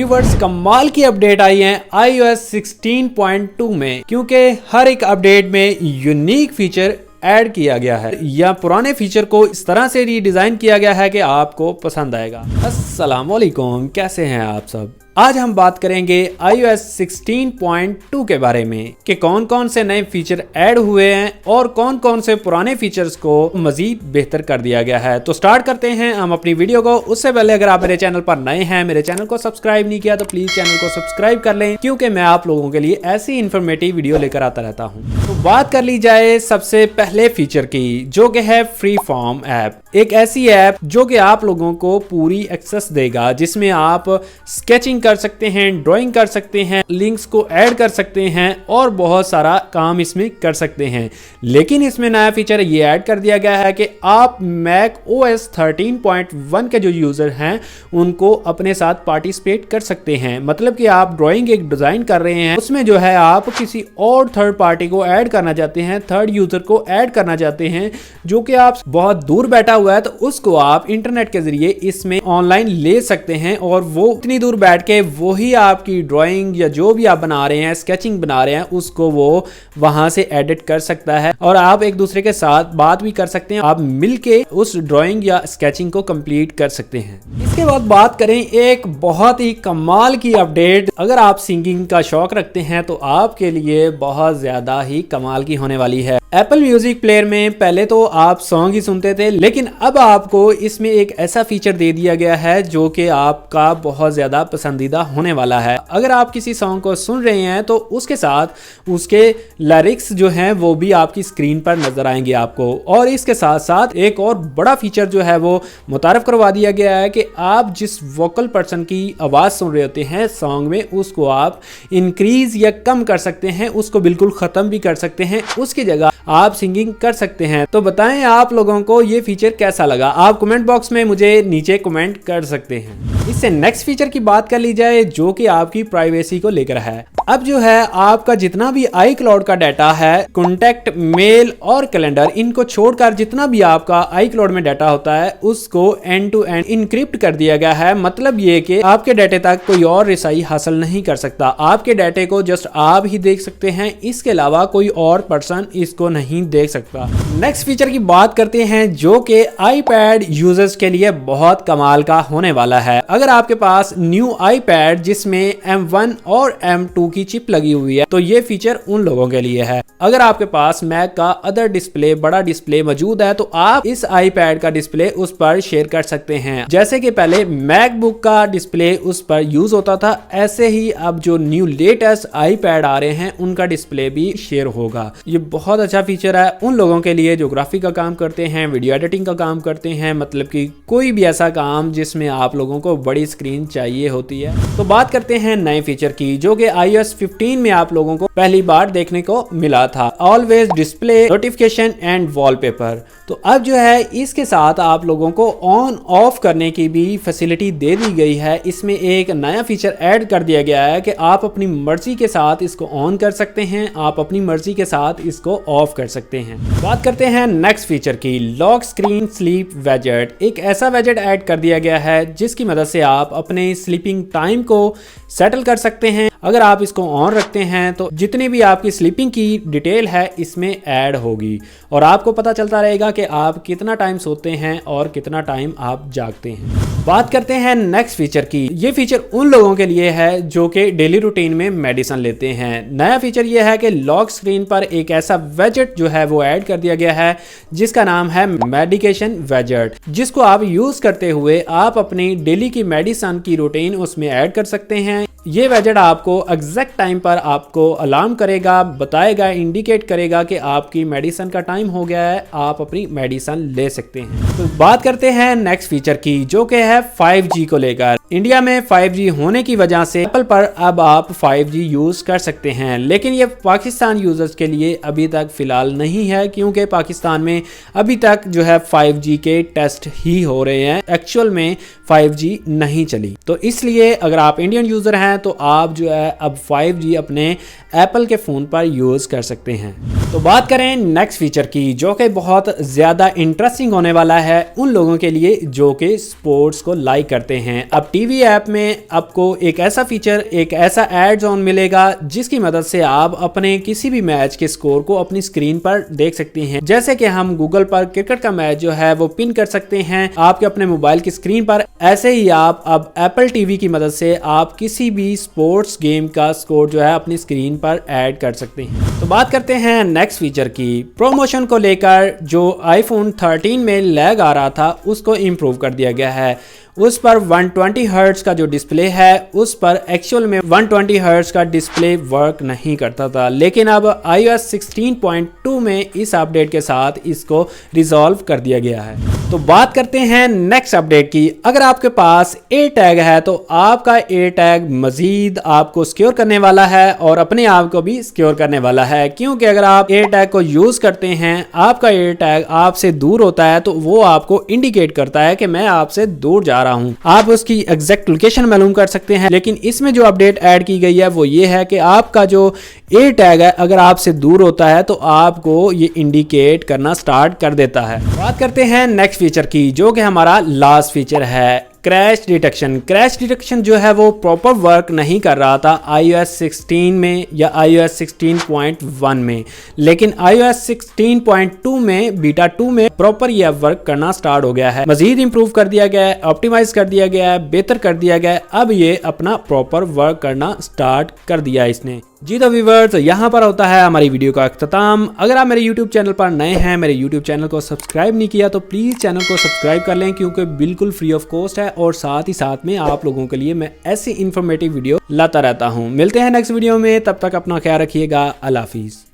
Viewers, कमाल की update आई है iOS 16.2 में, क्योंकि हर एक अपडेट में यूनिक फीचर ऐड किया गया है या पुराने फीचर को इस तरह से रीडिजाइन किया गया है कि आपको पसंद आएगा। अस्सलाम वालेकुम, कैसे हैं आप सब। आज हम बात करेंगे iOS 16.2 के बारे में कि कौन कौन से नए फीचर ऐड हुए हैं और कौन कौन से पुराने फीचर्स को मजीद बेहतर कर दिया गया है। तो स्टार्ट करते हैं हम अपनी वीडियो को। उससे पहले अगर आप मेरे चैनल पर नए हैं, मेरे चैनल को सब्सक्राइब नहीं किया तो प्लीज चैनल को सब्सक्राइब कर लें, क्योंकि मैं आप लोगों के लिए ऐसी इंफॉर्मेटिव वीडियो लेकर आता रहता हूँ। तो बात कर ली जाए सबसे पहले फीचर की, जो कि है फ्री फॉर्म ऐप। एक ऐसी ऐप जो कि आप लोगों को पूरी एक्सेस देगा, जिसमें आप स्केचिंग कर सकते हैं, ड्राइंग कर सकते हैं, लिंक्स को ऐड कर सकते हैं और बहुत सारा काम इसमें कर सकते हैं। लेकिन इसमें नया फीचर ये ऐड कर दिया गया है कि आप मैक OS 13.1 के जो यूजर हैं उनको अपने साथ पार्टिसिपेट कर सकते हैं। मतलब कि आप ड्राइंग एक डिजाइन कर रहे हैं, उसमें जो है आप किसी और थर्ड पार्टी को ऐड करना चाहते हैं, थर्ड यूजर को ऐड करना चाहते हैं जो कि आप बहुत दूर बैठा हुआ है, तो उसको आप इंटरनेट के जरिए इसमें ऑनलाइन ले सकते हैं और वो इतनी दूर बैठ के वही आपकी ड्राइंग या जो भी आप बना रहे हैं, स्केचिंग बना रहे हैं, उसको वो वहां से एडिट कर सकता है और आप एक दूसरे के साथ बात भी कर सकते हैं। आप मिलके उस ड्राइंग या स्केचिंग को कंप्लीट कर सकते हैं। इसके बाद बात करें एक बहुत ही कमाल की अपडेट। अगर आप सिंगिंग का शौक रखते हैं तो आपके लिए बहुत ज्यादा ही कमाल की होने वाली है। एप्पल म्यूजिक प्लेयर में पहले तो आप सॉन्ग ही सुनते थे, लेकिन अब आपको इसमें एक ऐसा फीचर दे दिया गया है जो कि आपका बहुत ज्यादा पसंदीदा होने वाला है। अगर आप किसी सॉन्ग को सुन रहे हैं तो उसके साथ उसके लिरिक्स जो हैं वो भी आपकी स्क्रीन पर नजर आएंगे आपको। और इसके साथ साथ एक और बड़ा फीचर जो है वो मुतारफ करवा दिया गया है कि आप जिस वोकल पर्सन की आवाज सुन रहे होते हैं सॉन्ग में, उसको आप इंक्रीज या कम कर सकते हैं, उसको बिल्कुल खत्म भी कर सकते हैं, उसकी जगह आप सिंगिंग कर सकते हैं। तो बताएं आप लोगों को ये फीचर कैसा लगा। आप कमेंट बॉक्स में मुझे नीचे कमेंट कर सकते हैं। इससे नेक्स्ट फीचर की बात कर ली जाए जो कि आपकी प्राइवेसी को लेकर है। अब जो है आपका जितना भी iCloud का डाटा है, कॉन्टैक्ट, मेल और कैलेंडर, इनको छोड़कर जितना भी आपका iCloud में डाटा होता है उसको एंड टू एंड इनक्रिप्ट कर दिया गया है। मतलब ये कि आपके डाटे तक कोई और रिसाई हासिल नहीं कर सकता। आपके डाटे को जस्ट आप ही देख सकते हैं, इसके अलावा कोई और पर्सन इसको नहीं देख सकता। नेक्स्ट फीचर की बात करते हैं जो कि iPad यूजर्स के लिए बहुत कमाल का होने वाला है। अगर आपके पास न्यू iPad जिसमें M1 और M2 की चिप लगी हुई है तो ये फीचर उन लोगों के लिए है। अगर आपके पास मैक का अदर डिस्प्ले, बड़ा डिस्प्ले मौजूद है तो आप इस iPad का डिस्प्ले उस पर शेयर कर सकते हैं। जैसे कि पहले मैकबुक का डिस्प्ले उस पर यूज होता था, ऐसे ही अब जो न्यू लेटेस्ट iPad आ रहे हैं उनका डिस्प्ले भी शेयर होगा। ये बहुत अच्छा फीचर है उन लोगों के लिए जो ग्राफिक का काम करते हैं, वीडियो एडिटिंग का काम करते हैं, मतलब कि कोई भी ऐसा काम जिसमें आप लोगों को बड़ी स्क्रीन चाहिए होती है। तो बात करते हैं नए फीचर की जो कि iOS 15 में आप लोगों को पहली बार देखने को मिला था, always display notification and wallpaper. तो अब जो है इसके साथ आप लोगों को ऑन ऑफ करने की भी फैसिलिटी दे दी गई है। इसमें एक नया फीचर ऐड कर दिया गया है कि आप अपनी मर्जी के साथ इसको ऑन कर सकते हैं, आप अपनी मर्जी के साथ इसको ऑफ कर सकते हैं। बात करते हैं नेक्स्ट फीचर की, लॉक स्क्रीन स्लीप वेजेट। एक ऐसा वेजेट ऐड कर दिया गया है जिसकी मदद से आप अपने स्लीपिंग टाइम को सेटल कर सकते हैं। अगर आप इसको ऑन रखते हैं तो जितनी भी आपकी स्लीपिंग की डिटेल है इसमें ऐड होगी और आपको पता चलता रहेगा कि आप कितना टाइम सोते हैं और कितना टाइम आप जागते हैं। बात करते हैं नेक्स्ट फीचर की। ये फीचर उन लोगों के लिए है जो कि डेली रूटीन में मेडिसिन लेते हैं। नया फीचर ये है कि लॉक स्क्रीन पर एक ऐसा वेजेट जो है वो ऐड कर दिया गया है जिसका नाम है मेडिकेशन वेजेट, जिसको आप यूज करते हुए आप अपनी डेली की मेडिसिन की रूटीन उसमें ऐड कर सकते हैं। ये वेजेट आपको एग्जैक्ट टाइम पर आपको अलार्म करेगा, बताएगा, इंडिकेट करेगा कि आपकी मेडिसिन का टाइम हो गया है, आप अपनी मेडिसिन ले सकते हैं। तो बात करते हैं नेक्स्ट फीचर की जो कि है 5G को लेकर। इंडिया में 5G होने की वजह से एप्पल पर अब आप 5G यूज कर सकते हैं, लेकिन ये पाकिस्तान यूजर्स के लिए अभी तक फिलहाल नहीं है, क्योंकि पाकिस्तान में अभी तक जो है 5G के टेस्ट ही हो रहे हैं, एक्चुअल में 5G नहीं चली। तो इसलिए अगर आप इंडियन यूजर हैं हैं तो आप जो है अब 5G अपने एप्पल के फ़ोन पर यूज़ कर सकते हैं। तो बात करें नेक्स्ट फीचर की, जो कि बहुत ज़्यादा इंटरेस्टिंग होने वाला है उन लोगों के लिए जो कि स्पोर्ट्स को लाइक करते हैं। अब टीवी ऐप में आपको एक ऐसा फीचर, एक ऐसा एड जोन मिलेगा जिसकी मदद से आप अपने किसी भी मैच के स्कोर को अपनी स्क्रीन पर देख सकते हैं। जैसे कि हम गूगल पर क्रिकेट का मैच जो है वो पिन कर सकते हैं आपके अपने मोबाइल की स्क्रीन पर, ऐसे ही आप अब एप्पल टीवी की मदद से आप किसी भी स्पोर्ट्स गेम का स्कोर जो है अपनी स्क्रीन पर ऐड कर सकते हैं। तो बात करते हैं नेक्स्ट फीचर की। प्रमोशन को लेकर जो आईफोन 13 में लैग आ रहा था उसको इम्प्रूव कर दिया गया है। उस पर 120 हर्ट्ज का जो डिस्प्ले है उस पर एक्चुअल में 120 हर्ट्ज का डिस्प्ले वर्क नहीं करता था, लेकिन अब iOS 16.2 में इस अपडेट के साथ इसको रिजॉल्व कर दिया गया है। तो बात करते हैं नेक्स्ट अपडेट की। अगर आपके पास ए टैग है तो आपका ए टैग मजीद आपको सिक्योर करने वाला है और अपने आप को भी सिक्योर करने वाला है, क्योंकि अगर आप ए टैग को यूज करते हैं, आपका ए टैग आपसे दूर होता है तो वो आपको इंडिकेट करता है कि मैं आपसे दूर जा रहा हूं। आप उसकी एग्जैक्ट लोकेशन मालूम कर सकते हैं, लेकिन इसमें जो अपडेट ऐड की गई है वो ये है कि आपका जो ए टैग है अगर आपसे दूर होता है तो आपको ये इंडिकेट करना स्टार्ट कर देता है। बात करते हैं नेक्स्ट फीचर की, जो कि हमारा लास्ट फीचर है क्रैश डिटेक्शन। क्रैश डिटेक्शन जो है वो प्रॉपर वर्क नहीं कर रहा था iOS 16 में या iOS 16.1 में, लेकिन iOS 16.2 में बीटा 2 में प्रॉपर यह वर्क करना स्टार्ट हो गया है। मजीद इंप्रूव कर दिया गया है, ऑप्टिमाइज कर दिया गया है, बेहतर कर दिया गया है। अब ये अपना प्रॉपर वर्क करना स्टार्ट कर दिया है इसने। जी तो व्यूअर्स, यहाँ पर होता है हमारी वीडियो का अख्ताम। अगर आप मेरे YouTube चैनल पर नए हैं, मेरे YouTube चैनल को सब्सक्राइब नहीं किया तो प्लीज़ चैनल को सब्सक्राइब कर लें, क्योंकि बिल्कुल फ्री ऑफ कॉस्ट है और साथ ही साथ में आप लोगों के लिए मैं ऐसी इन्फॉर्मेटिव वीडियो लाता रहता हूँ। मिलते हैं नेक्स्ट वीडियो में, तब तक अपना ख्याल रखिएगा। अल्लाह हाफिज़।